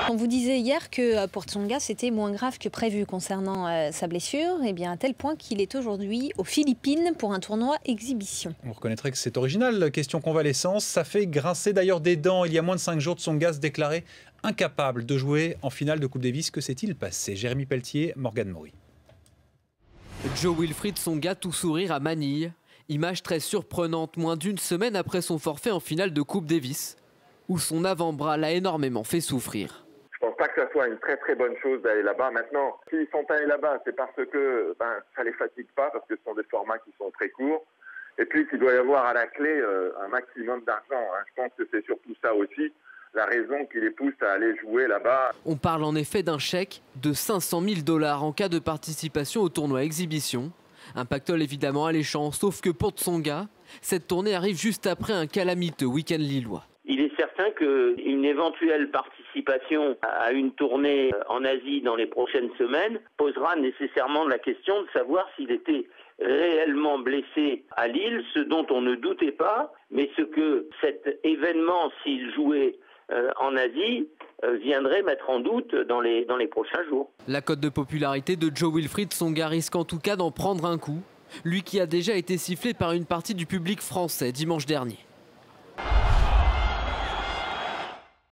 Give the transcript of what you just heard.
On vous disait hier que pour Tsonga, c'était moins grave que prévu concernant sa blessure, et bien à tel point qu'il est aujourd'hui aux Philippines pour un tournoi exhibition. On reconnaîtrait que c'est original, question convalescence. Ça fait grincer d'ailleurs des dents. Il y a moins de 5 jours, Tsonga se déclarait incapable de jouer en finale de Coupe Davis. Que s'est-il passé? Jérémy Pelletier, Morgane Maury. Jo-Wilfried Tsonga tout sourire à Manille. Image très surprenante, moins d'une semaine après son forfait en finale de Coupe Davis, où son avant-bras l'a énormément fait souffrir. Je pense pas que ça soit une très très bonne chose d'aller là-bas. Maintenant, s'ils sont allés là-bas, c'est parce que ça les fatigue pas, parce que ce sont des formats qui sont très courts. Et puis qu'il doit y avoir à la clé un maximum d'argent. Je pense que c'est surtout ça aussi, la raison qui les pousse à aller jouer là-bas. On parle en effet d'un chèque de 500 000 $ en cas de participation au tournoi exhibition. Un pactole évidemment alléchant, sauf que pour Tsonga, cette tournée arrive juste après un calamiteux week-end lillois. Il est certain qu'une éventuelle participation à une tournée en Asie dans les prochaines semaines posera nécessairement la question de savoir s'il était réellement blessé à Lille, ce dont on ne doutait pas, mais ce que cet événement, s'il jouait en Asie, viendrait mettre en doute dans les prochains jours. La cote de popularité de Jo-Wilfried Tsonga risque en tout cas d'en prendre un coup, lui qui a déjà été sifflé par une partie du public français dimanche dernier.